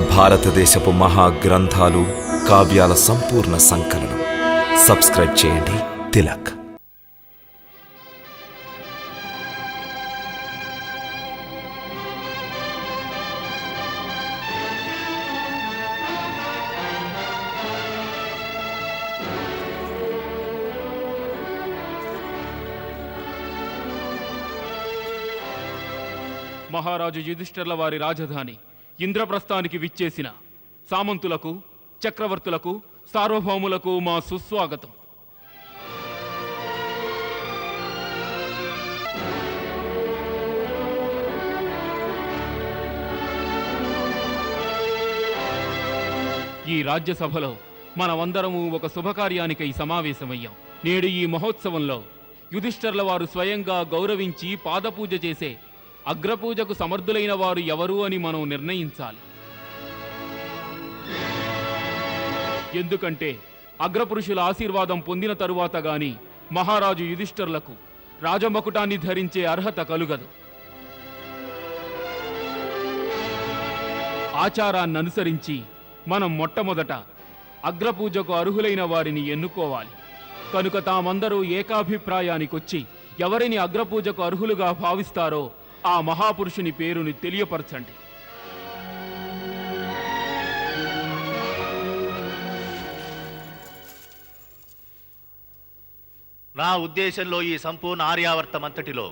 భారతదేశపు మహాగ్రంథాలు, కావ్యాల సంపూర్ణ సంకలనం. సబ్స్క్రైబ్ చేయండి. తిలక్. మహారాజు యుధిష్ఠిరుల వారి రాజధాని ఇంద్రప్రస్థానికి విచ్చేసిన సామంతులకు, చక్రవర్తులకు, సార్వభౌములకు మా సుస్వాగతం. ఈ రాజ్యసభలో మనమందరము ఒక శుభకార్యానికై సమావేశమయ్యాం. నేడు ఈ మహోత్సవంలో యుధిష్ఠిరుల వారు స్వయంగా గౌరవించి పాదపూజ చేసే అగ్రపూజకు సమర్థులైన వారు ఎవరు అని మనం నిర్ణయించాలి. ఎందుకంటే అగ్రపురుషుల ఆశీర్వాదం పొందిన తరువాత గాని మహారాజు యుధిష్ఠిరులకు రాజమకుటాన్ని ధరించే అర్హత కలుగదు. ఆచారాన్ని అనుసరించి మనం మొట్టమొదట అగ్రపూజకు అర్హులైన వారిని ఎన్నుకోవాలి. కనుక తామందరూ ఏకాభిప్రాయానికొచ్చి ఎవరిని అగ్రపూజకు అర్హులుగా భావిస్తారో ఆ మహాపురుషుని పేరుని తెలియపరచండి. నా ఉద్దేశంలో ఈ సంపూర్ణ ఆర్యావర్తమంతటిలో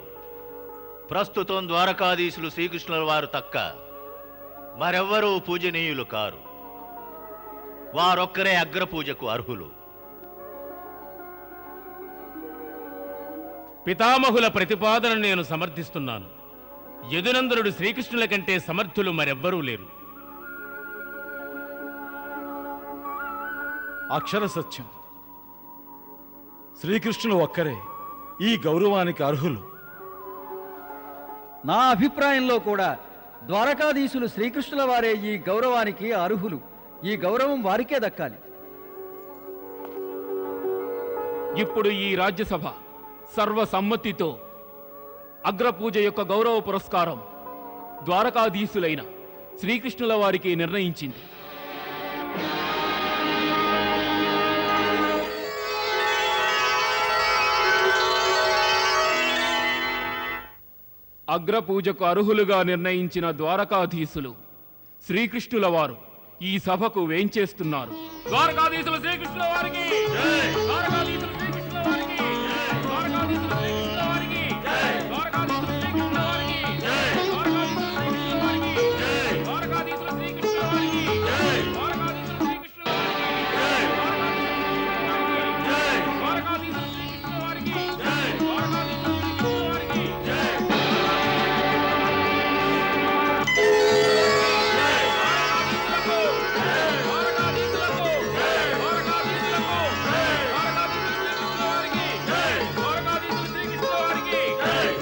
ప్రస్తుతం ద్వారకాధీశులు శ్రీకృష్ణుల వారు తక్క మరెవ్వరూ పూజనీయులు కారు. వారొక్కరే అగ్రపూజకు అర్హులు. పితామహుల ప్రతిపాదనను నేను సమర్థిస్తున్నాను. యదునందనుడు శ్రీకృష్ణుల కంటే సమర్థులు మరెవ్వరూ లేరు. అక్షర సత్యం. శ్రీకృష్ణులు ఒక్కరే ఈ గౌరవానికి అర్హులు. నా అభిప్రాయంలో కూడా ద్వారకాధీశులు శ్రీకృష్ణుల వారే ఈ గౌరవానికి అర్హులు. ఈ గౌరవం వారికే దక్కాలి. ఇప్పుడు ఈ రాజ్యసభ సర్వసమ్మతితో అగ్రపూజ యొక్క గౌరవ పురస్కారం ద్వారకాధీశులైన శ్రీకృష్ణుల వారికి నిర్ణయించింది. అగ్రపూజకు అర్హులుగా నిర్ణయించిన ద్వారకాధీశులు శ్రీకృష్ణుల వారు ఈ సభకు వేంచేస్తున్నారు. ద్వారకాధీశులు శ్రీకృష్ణుల వారికి, ద్వారకాధీశులు శ్రీకృష్ణుల వారికి, ద్వారకాధీశులు శ్రీకృష్ణుల వారికి, ద్వారకాధీశులు శ్రీకృష్ణుల వారికి, ద్వారకాధీశులు శ్రీకృష్ణుల వారికి,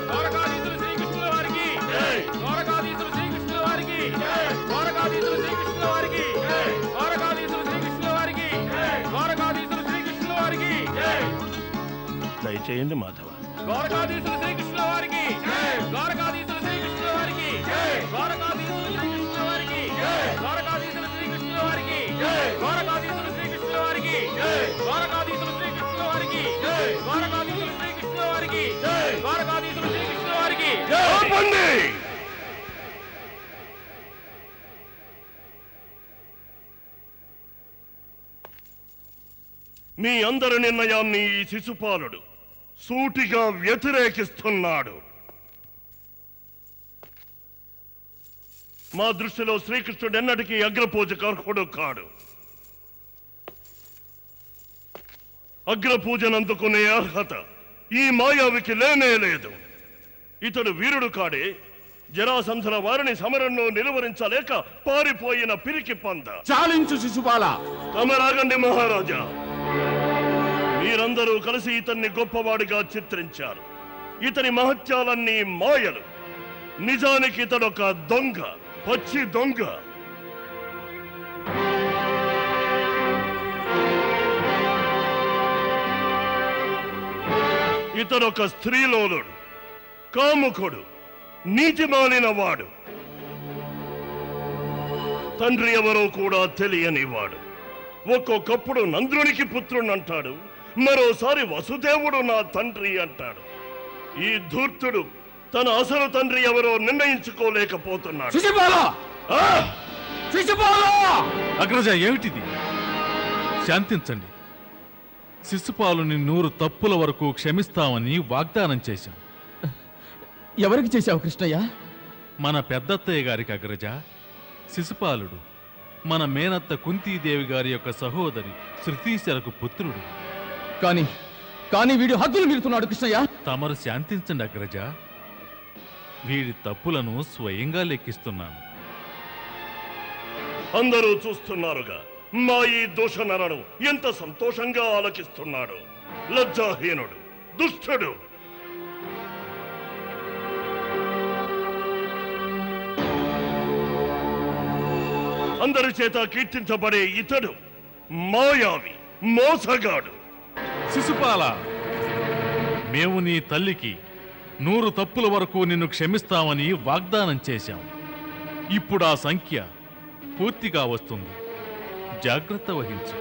ద్వారకాధీశులు శ్రీకృష్ణుల వారికి, ద్వారకాధీశులు శ్రీకృష్ణుల వారికి, ద్వారకాధీశులు శ్రీకృష్ణుల వారికి, ద్వారకాధీశులు శ్రీకృష్ణుల వారికి. దయచేయండి మాధవ. ద్వారకాధీశులు శ్రీకృష్ణుల వారికి, ద్వారకాధీశులు శ్రీకృష్ణుల వారికి, ద్వారకాధీశులు శ్రీకృష్ణుల వారికి, ద్వారకాధీశులు శ్రీకృష్ణుల వారికి, ద్వారకాధీశులు శ్రీకృష్ణుల వారికి, ద్వారకాధీశులు శ్రీకృష్ణుల వారికి, ద్వారకాధీశులు శ్రీకృష్ణుల వారికి, ద్వారకాధీశులు శ్రీకృష్ణుల వారికి. మీ అందరి నిర్ణయాన్ని ఈ శిశుపాలుడు సూటిగా వ్యతిరేకిస్తున్నాడు. మా దృష్టిలో శ్రీకృష్ణుడు ఎన్నటికీ అగ్రపూజకు అర్హుడు కాడు. అగ్రపూజనందుకునే అర్హత ఈ మాయావికి లేనే లేదు. ఇతడు వీరుడు కాడే, జరాసంధుల వారిని సమరంలో నిలువరించలేక పారిపోయిన పిరికి పంద. చాలించు శిశుపాల. తమరాగండి మహారాజా. మీరందరూ కలిసి ఇతన్ని గొప్పవాడిగా చిత్రించారు. ఇతని మహత్యాలన్నీ మాయలు. నిజానికి ఇతడొక దొంగ, పచ్చి దొంగ. ఇతడొక స్త్రీలోలుడు, కాముకుడు, నీతిమాలిన వాడు. తండ్రి ఎవరో కూడా తెలియనివాడు. ఒక్కొక్కప్పుడు నంద్రునికి పుత్రుడంటాడు, మరోసారి వసుదేవుడు నా తండ్రి అంటాడు. ఈ ధూర్తుడు తన అసలు తండ్రి ఎవరో నిర్ణయించుకోలేకపోతున్నాడు. ఆ! అగ్రజ, ఏమిటిది? శాంతించండి. శిశుపాలుని 100 తప్పుల వరకు క్షమిస్తామని వాగ్దానం చేశాం. ఎవరికి చేశావు కృష్ణయ్య? మన పెద్దత్తయ్య గారికి అగ్రజ. శిశుపాలుడు మన మేనత్త కుంతీదేవి గారి యొక్క సహోదరి శృతీశరకు పుత్రుడు. కానీ వీడు హద్దులు మీరుతున్నాడు కృష్ణయ్య. తమరు శాంతించండి అగ్రజ. వీడి తప్పులను స్వయంగా లెక్కిస్తున్నాను. అందరూ చూస్తున్నారుగా మా ఈ దూషణలను ఎంత సంతోషంగా ఆలకిస్తున్నాడు. లజ్జాహీనుడు, దుష్టుడు. అందరి చేత కీర్తించబడే ఇతడు మాయావి, మోసగాడు. శిశుపాల, మేము నీ తల్లికి 100 తప్పుల వరకు నిన్ను క్షమిస్తామని వాగ్దానం చేశాం. ఇప్పుడు ఆ సంఖ్య పూర్తిగా వస్తుంది. జాగ్రత్త వహించు.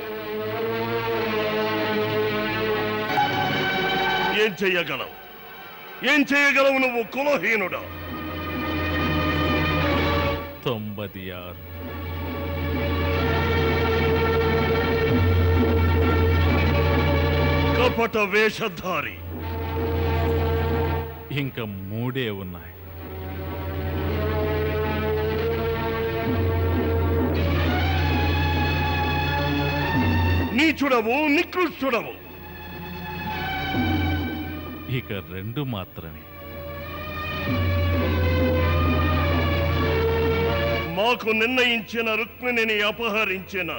ఏం చెయ్యగలవు? ఏం చేయగలవు నువ్వు కులహీనుడా? 96. కపట వేషధారి. ఇంకా 3 ఉన్నాయి. నీచుడవు, నికృష్టుడవు. ఇక 2 మాత్రమే. మాకు నిర్ణయించిన రుక్మిణిని అపహరించిన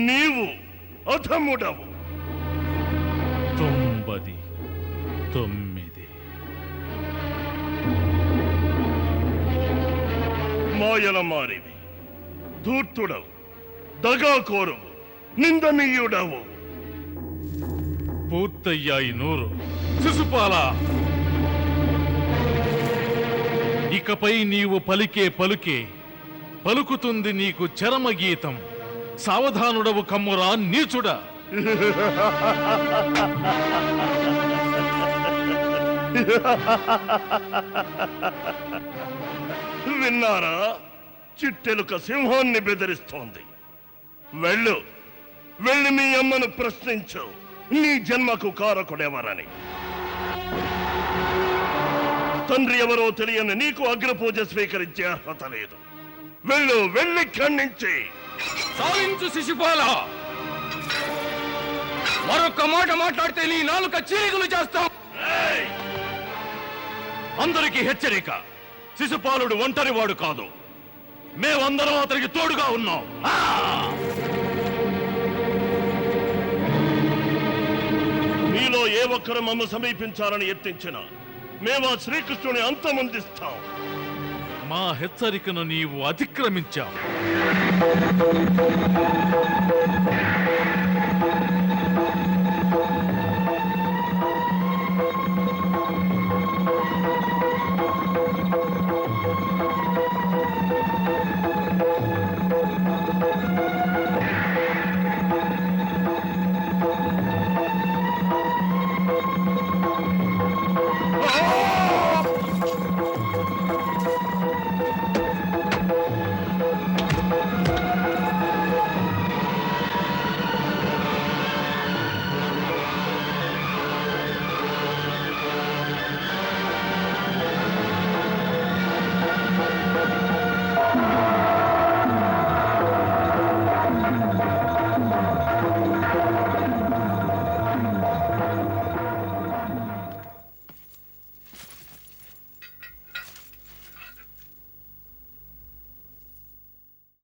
నీవు అధముడవు. 99. మాయల మారివి, ధూర్తుడవు, దగాకోరువు, నిందనీయుడవు. పూర్తయ్యాయి 100. శిశుపాల, ఇకపై నీవు పలికే పలుకే పలుకుతుంది నీకు చరమగీతం. సావధానుడవు కమ్మురా నీచుడా. విన్నారా? చిట్టెలుక సింహాన్ని బెదిరిస్తోంది. వెళ్ళు, వెళ్ళి మీ అమ్మను ప్రశ్నించు, నీ జన్మకు కారకుడెవరని. తండ్రి ఎవరో తెలియని నీకు అగ్రపూజ స్వీకరించే అర్హత లేదు. వెళ్ళు, వెళ్ళి ఖండించి. సాధించు శిశుపాల. మరొక్క మాట మాట్లాడితే నీ నాలుక చీలికలు చేస్తాం. అందరికీ హెచ్చరిక. శిశుపాలుడు ఒంటరివాడు కాదు. మేమందరం అతనికి తోడుగా ఉన్నాం. మీలో ఏ ఒక్కరు మమ్మ సమీపించాలని యత్నించినా మేము ఆ శ్రీకృష్ణుని అంతమొందిస్తాం. మా హెచ్చరికను నీవు అతిక్రమించావు.